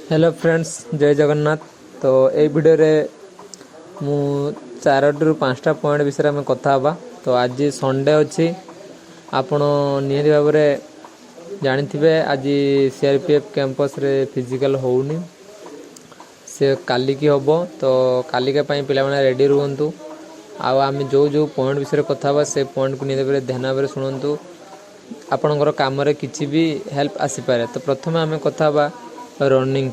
Hello friends, जय जगन्नाथ। तो ये वीडियो रे मु 4-5टा पॉइंट विषय में कथा हवा। तो आज संडे अच्छी आपण निहत भाव में जानी आज सीआरपीएफ कैंपस रे फिजिकल होनी से काली की हम। तो कालिका पे रेडी रुहतु। आम जो जो पॉइंट विषय कथा हवा से पॉइंट को निहत भाव ध्यान भाव शुणु आपणकर कम किसी भी हेल्प आसीपे। तो प्रथम आम कथा हवा रनिंग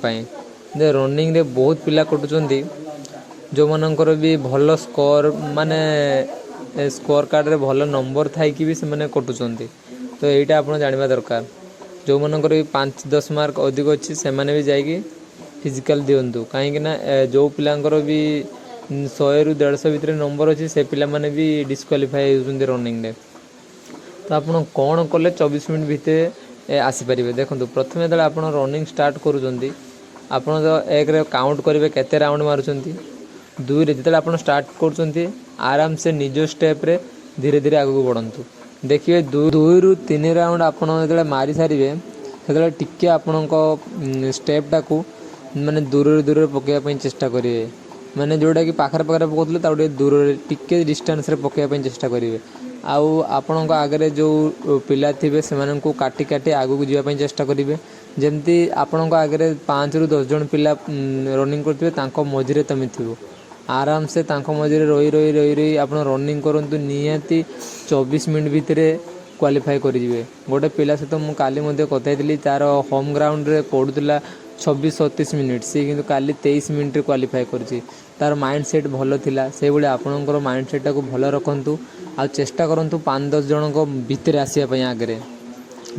रनिंग रे बहुत पिला कटुचंदी जो मानकर भी भल स्कोर माने स्कोर कार्ड रे भल नंबर थाई कि भी से माने कटुचंदी। तो यहीटा आप जानवा दरकार। जो मानकर भी 5-10 मार्क अधिक अच्छी से माने भी जाइए फिजिकल दिंतु कहीं जो पिलांकर भी 100-150 भितर नंबर अच्छी से पिला माने भी डिस्क्वालीफाई होती रनिंग रे। तो आप कौन कले 24 मिनट भितर आसीपारे। देखो प्रथम जो आप रनिंग स्टार्ट करुँच आप एक काउंट करेंगे केते राउंड मारुंट। 2 रे जो आप स्टार्ट कर आराम से निज स्टेप रे धीरे धीरे आगू बढ़ंतु। देखिए 2 ରୁ 3 राउंड आप जो मारी सारे से टिके आपण स्टेपटा को माने दूर दूर पकड़ापी चेष्टा करेंगे। माने जोटा कि पाखर पाखर पकाते दूर टिके डिस्टेंस रे पकड़ापी चेष्टा करेंगे। आउ आपण आगे जो पिला थे से काटी काटी आगू को जावाई चेष्टा करेंगे। जमती आपण आगे 5-ରୁ 10 जन पिला रनिंग करते मझे तुम थो आराम से मझे रही रही रही रही आप रनिंग करूँ निहाती 24 मिनट भितर क्वालिफाई करेंगे। गोटे पिला सहित मुझे काली कथी तार होम ग्राउंड रे पड़ूला 26-37 मिनिट सी कि काली 23 मिनिट क्वालिफाई करुँची। तार माइंड सेट भल थिला से भाई आपणकर माइंड सेटा को भल रखु। आ चेष्टा करूँ 5-10 जन भितर आसापी आगे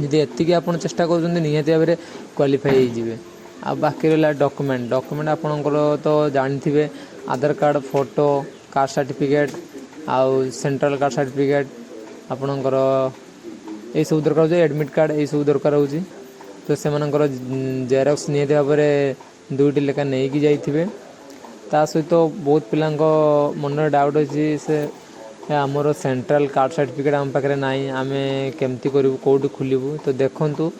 जी एति आप चेष्टा कर निहाती भाव में क्वालिफाई होइजिबे। आ बाकी रहा डॉक्यूमेंट आपणकर तो जानी आधार कार्ड, फोटो, कास्ट सर्टिफिकेट आउ सेंट्रल कास्ट सर्टिफिकेट आपणकर यही सब दरकार हो। एडमिट कार्ड यही सब दरकार हो। तो से जेरक्स निहाती भाव में 2टी लेखा नहीं कि जाइए। ता सहित बहुत पिला मन डाउट अच्छी से आमर सेंट्रल कार्ड सर्टिफिकेट आम पाखे ना आम केमती करूँ कौटी खोलू। तो देखूँ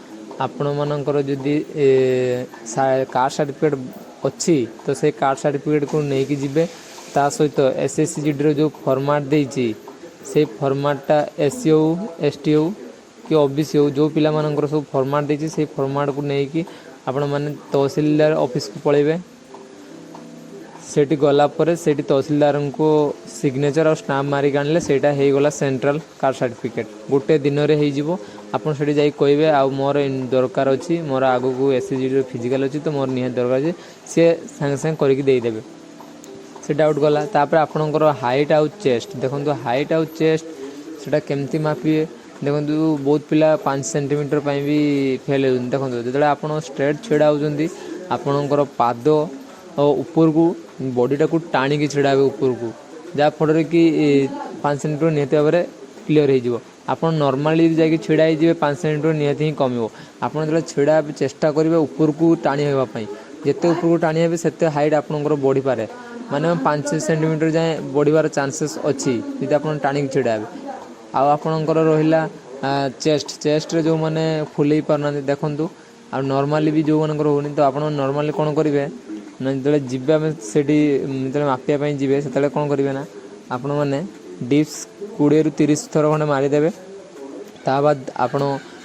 आपण मानकर जदि कार्ड सर्टिफिकेट अच्छी तो से कार्ड सर्टिफिकेट को लेकिन जीवे। ता सहित SSCGD जो फॉर्मेट देती से फॉर्मेटा SC हो, ST हो कि OBC हो जो पिला मानकर सब फॉर्मेट देती से फॉर्मेट को लेकिन आपण माने तहसीलदार ऑफिस को पलैबे। सेठी गलापर से तहसीलदार को सिग्नेचर और स्टाम्प मारिक आनले सेटा हो गला सेंट्रल कार्ड सर्टिफिकेट। गोटे दिन में हो आपड़ से जाई कहे आ मोर दरकार अच्छी मोर आग को SSCGD फिजिकल अच्छी तो मोर निहाती दरकार अच्छे सी सागे सागे करके देदेवे। से डाउट गला तापर आपणकर हाइट आउ चेस्ट देखो हाइट आउ चेस्ट से केमती मापिए। देखो बहुत पिला 5 सेंटीमीटर भी फेल हो। देखो जो आप स्ट्रेट छिड़ा होती आपणकर पाद और ऊपर को बॉडीटा को टाणी छिड़ा ऊपर को जहाँफल कि 5 सेंटीमीटर निहाती भाव में क्लीयर हो। आप नॉर्मली जाकि छिड़ा हो 5 सेंटीमीटर निहाती ही कम। आप जो छिड़ा चेष्टा करेंगे ऊपर को टाणी होगापी जिते ऊपर को टाणी हे से हाइट आपंकर बढ़ी पारे। माने 5 सेंटीमीटर जाए बढ़िबार चांसेस अच्छी यदि आप टाणी छिड़ा हे। आपणकर रहा चेस्ट रे जो मैंने फुले पारना देखूँ आ नॉर्मली भी जो मानकर होनी। तो आप नॉर्मली कौन करेंगे ना जो जीवे आम से जो मापियापाई जी से कौन करेंगे ना आपण मैंने डिप्स 20-30 थर खंडे मारिदेवे। ता बाद आप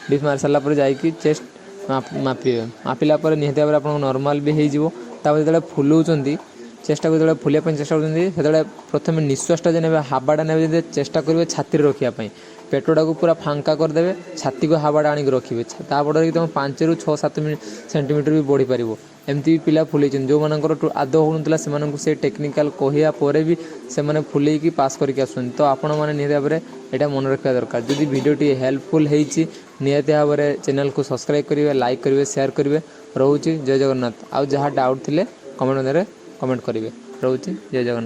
डिप्स मारी सारापर जाकि चेस्ट मापिबे। मापिला निहाती भाव में आप नॉर्मल भी हो। जो फुलाऊँ चेष्टा को जो फुलिया चेष्टा कर प्रथम निश्वासटा जे ने हावाटा ने चेष्टा करेंगे छाती रखापी पेटटा को पूरा फांका करदे छाती को हावाटा आनिक रखिए। ताफल कि तुम 5-6-7 सेंटीमीटर भी बढ़ी पार एमती भी पिला फुले जो मानकर आदौ होना से टेक्निकाल कहया भी से फुले पास करके आसुन। तो आपण मैंने निहाती भाव में यहाँ मन रखा दरकार। जदि वीडियोटी हेल्पफुल होती निहाती भाव में चैनल को सब्सक्राइब करेंगे, लाइक करेंगे, शेयर करेंगे। रोचे जय जगन्नाथ। आउ जहाँ डाउट थिले कमेंट में कमेंट करेंगे। रोचे जय जगन्नाथ।